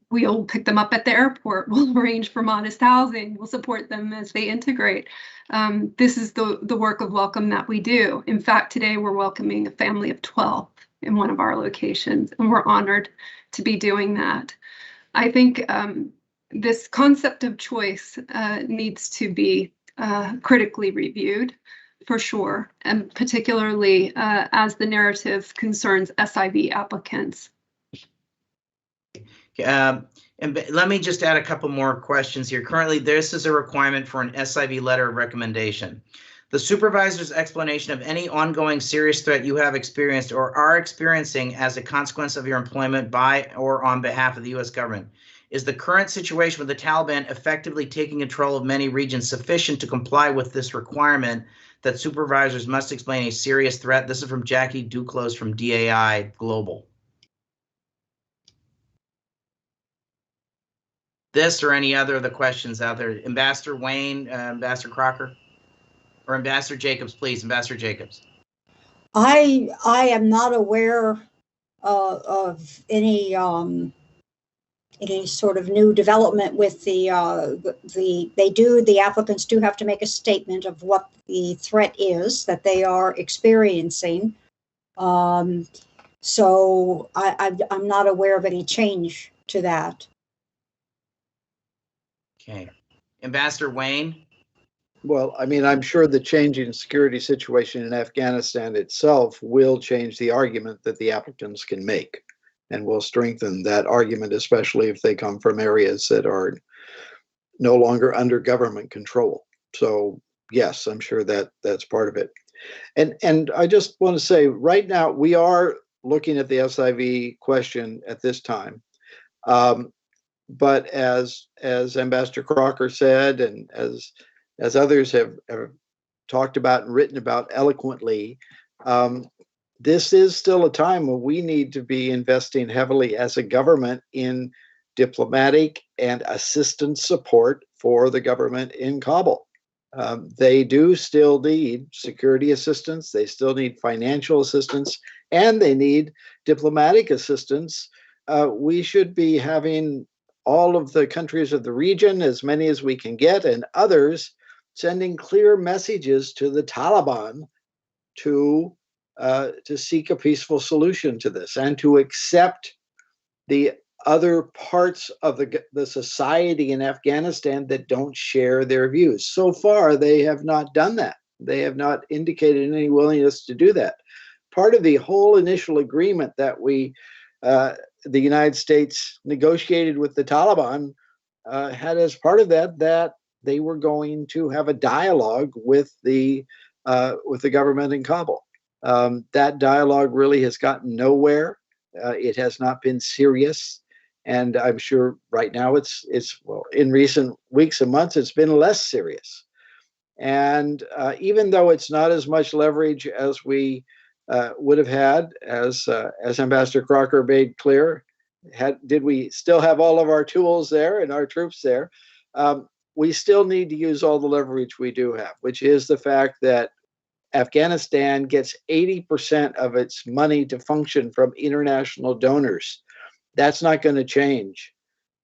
We'll pick them up at the airport. We'll arrange for modest housing. We'll support them as they integrate. This is the work of welcome that we do. In fact, today we're welcoming a family of 12 in one of our locations, and we're honored to be doing that. I think this concept of choice needs to be critically reviewed, for sure, and particularly as the narrative concerns SIV applicants. And let me just add a couple more questions here. Currently, this is a requirement for an SIV letter of recommendation. The supervisor's explanation of any ongoing serious threat you have experienced or are experiencing as a consequence of your employment by or on behalf of the U.S. government. Is the current situation with the Taliban effectively taking control of many regions sufficient to comply with this requirement that supervisors must explain a serious threat? This is from Jackie Duclos from DAI Global. This or any other of the questions out there. Ambassador Wayne, Ambassador Crocker, or Ambassador Jacobs, please, Ambassador Jacobs. I am not aware of any sort of new development with the applicants do have to make a statement of what the threat is that they are experiencing. So I'm not aware of any change to that. Okay. Ambassador Wayne? Well, I mean, I'm sure the changing security situation in Afghanistan itself will change the argument that the applicants can make, and will strengthen that argument, especially if they come from areas that are no longer under government control. So yes, I'm sure that that's part of it. And I just want to say, right now we are looking at the SIV question at this time. But as Ambassador Crocker said, and as others have talked about and written about eloquently, this is still a time when we need to be investing heavily as a government in diplomatic and assistance support for the government in Kabul. They do still need security assistance, they still need financial assistance, and they need diplomatic assistance. We should be having all of the countries of the region, as many as we can get, and others sending clear messages to the Taliban to seek a peaceful solution to this and to accept the other parts of the society in Afghanistan that don't share their views. So far, they have not done that. They have not indicated any willingness to do that. Part of the whole initial agreement that the United States negotiated with the Taliban had as part of that they were going to have a dialogue with the government in Kabul. That dialogue really has gotten nowhere. It has not been serious, and I'm sure right now it's well, in recent weeks and months it's been less serious. And even though it's not as much leverage as we would have had, as Ambassador Crocker made clear, did we still have all of our tools there and our troops there? We still need to use all the leverage we do have, which is the fact that Afghanistan gets 80% of its money to function from international donors. That's not going to change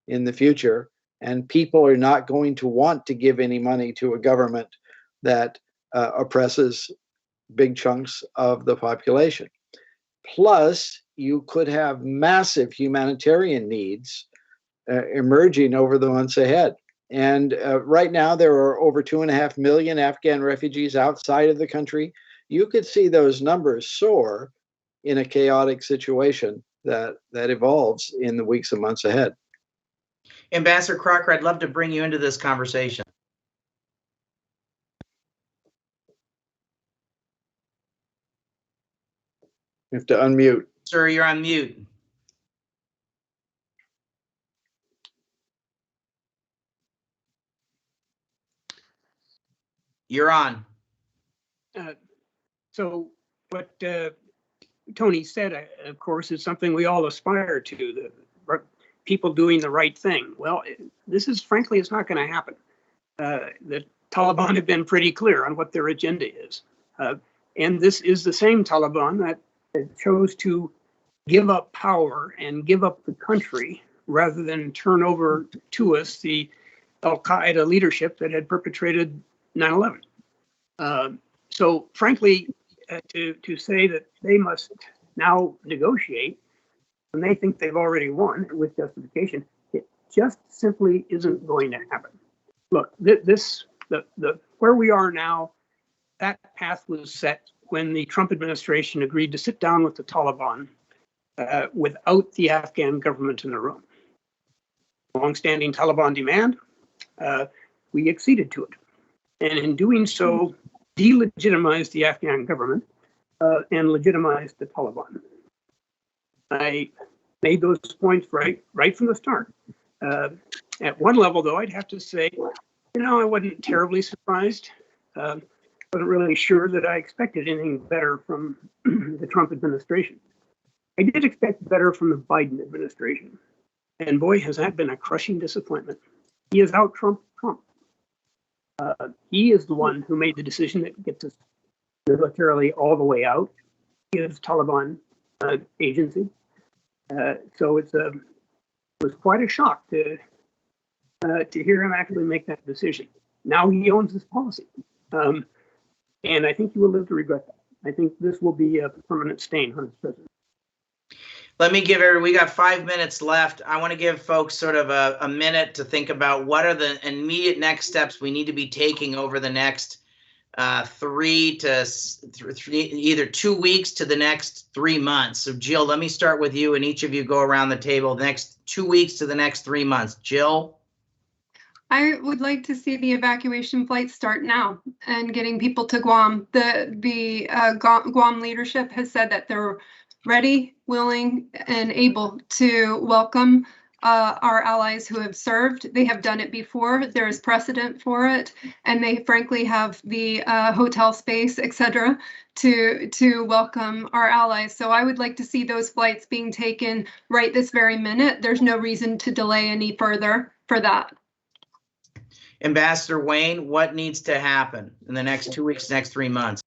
in the future, and people are not going to want to give any money to a government that oppresses big chunks of the population. Plus, you could have massive humanitarian needs emerging over the months ahead. And right now, there are over 2.5 million Afghan refugees outside of the country. You could see those numbers soar in a chaotic situation that evolves in the weeks and months ahead. Ambassador Crocker, I'd love to bring you into this conversation. You have to unmute. Sir, you're on mute. You're on. So what Tony said, of course, is something we all aspire to, the people doing the right thing. Well, this is, frankly, it's not going to happen. The Taliban have been pretty clear on what their agenda is. And this is the same Taliban that chose to give up power and give up the country rather than turn over to us the Al-Qaeda leadership that had perpetrated 9/11. So frankly, to say that they must now negotiate when they think they've already won with justification, it just simply isn't going to happen. Look, the where we are now, that path was set when the Trump administration agreed to sit down with the Taliban without the Afghan government in the room. Longstanding Taliban demand, we acceded to it. And in doing so, delegitimized the Afghan government and legitimized the Taliban. I made those points right from the start. At one level, though, I'd have to say, I wasn't terribly surprised. Wasn't really sure that I expected anything better from the Trump administration. I did expect better from the Biden administration. And boy, has that been a crushing disappointment. He has out-Trumped Trump. He is the one who made the decision that gets us militarily all the way out. He is Taliban agency. So it was quite a shock to hear him actually make that decision. Now he owns this policy. And I think he will live to regret that. I think this will be a permanent stain on his presidency. Let me give we got 5 minutes left. I want to give folks sort of a minute to think about what are the immediate next steps we need to be taking over the next either 2 weeks to the next 3 months. So Jill, let me start with you, and each of you go around the table. The next 2 weeks to the next 3 months. Jill? I would like to see the evacuation flights start now and getting people to Guam. The Guam leadership has said that they're ready, willing, and able to welcome our allies who have served. They have done it before. There is precedent for it, and they frankly have the hotel space, etc., to welcome our allies. So I would like to see those flights being taken right this very minute. There's no reason to delay any further for that. Ambassador Wayne, what needs to happen in the next 2 weeks, next 3 months?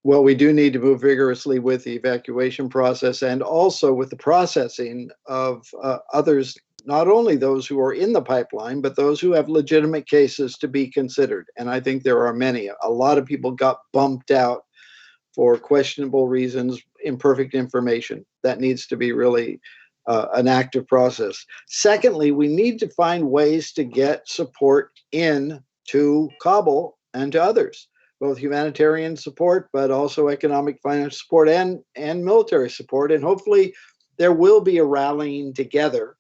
Well, we do need to move vigorously with the evacuation process and also with the processing of others, not only those who are in the pipeline, but those who have legitimate cases to be considered. And I think there are many. A lot of people got bumped out for questionable reasons, imperfect information. That needs to be really an active process. Secondly, we need to find ways to get support in to Kabul and to others, both humanitarian support, but also economic, financial support and military support. And hopefully there will be a rallying together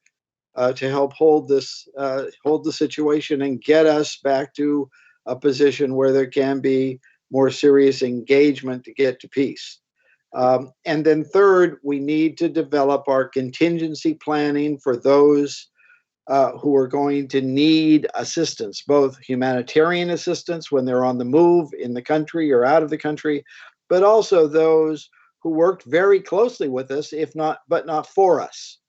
to help hold the situation and get us back to a position where there can be more serious engagement to get to peace. And then third, we need to develop our contingency planning for those who are going to need assistance, both humanitarian assistance when they're on the move in the country or out of the country, but also those who worked very closely with us, but not for us,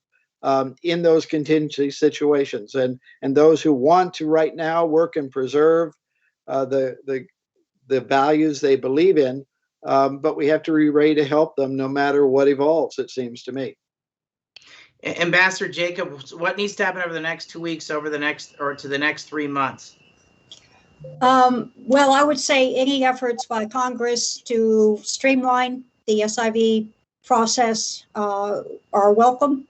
in those contingency situations, and those who want to right now work and preserve the values they believe in. But we have to be ready to help them no matter what evolves, it seems to me. Ambassador Jacob, what needs to happen over the next 2 weeks, to the next 3 months? Well, I would say any efforts by Congress to streamline the SIV process are welcome.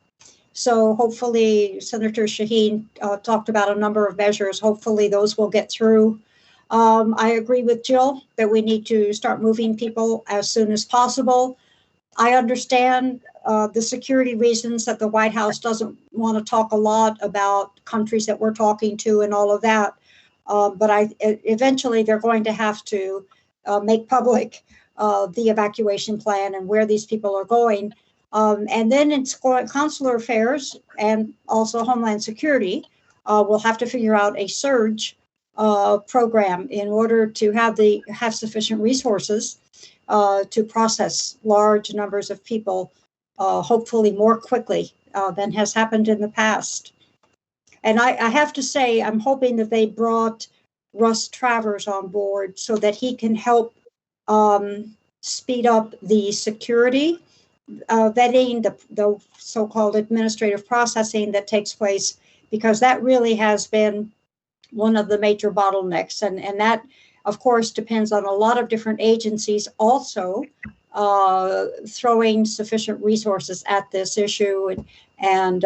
So hopefully, Senator Shaheen talked about a number of measures. Hopefully those will get through. I agree with Jill that we need to start moving people as soon as possible. I understand the security reasons that the White House doesn't want to talk a lot about countries that we're talking to and all of that. But eventually they're going to have to make public the evacuation plan and where these people are going. And then it's consular affairs and also Homeland Security will have to figure out a surge program in order to have sufficient resources to process large numbers of people, hopefully more quickly than has happened in the past. And I have to say, I'm hoping that they brought Russ Travers on board so that he can help speed up the security vetting, the so-called administrative processing that takes place, because that really has been one of the major bottlenecks. And that, of course, depends on a lot of different agencies also throwing sufficient resources at this issue and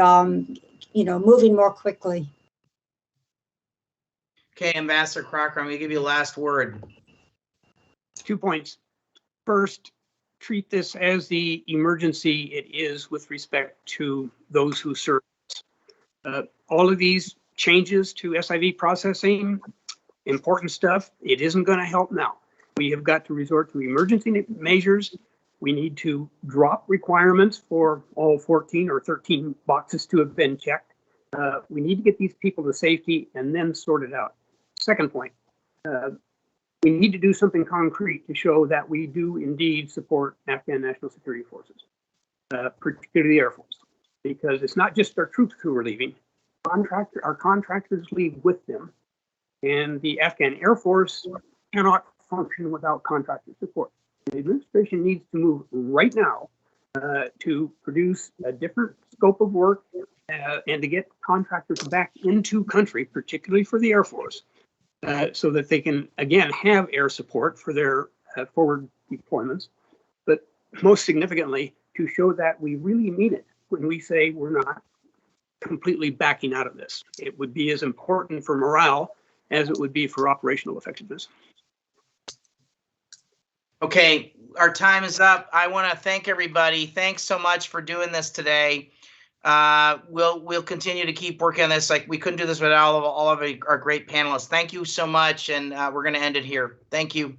moving more quickly. Okay, Ambassador Crocker, I'm going to give you the last word. 2 points. First, treat this as the emergency it is with respect to those who serve. All of these changes to SIV processing, important stuff, it isn't going to help now. We have got to resort to emergency measures. We need to drop requirements for all 14 or 13 boxes to have been checked. We need to get these people to safety and then sort it out. Second point, we need to do something concrete to show that we do indeed support Afghan National Security Forces, particularly the Air Force, because it's not just our troops who are leaving. Our contractors leave with them, and the Afghan Air Force cannot function without contractor support. The administration needs to move right now to produce a different scope of work and to get contractors back into country, particularly for the Air Force, so that they can, again, have air support for their forward deployments, but most significantly, to show that we really mean it when we say we're not completely backing out of this. It would be as important for morale as it would be for operational effectiveness. Okay, our time is up. I want to thank everybody. Thanks so much for doing this today. We'll continue to keep working on this. Like, we couldn't do this without all of our great panelists. Thank you so much, and we're going to end it here. Thank you.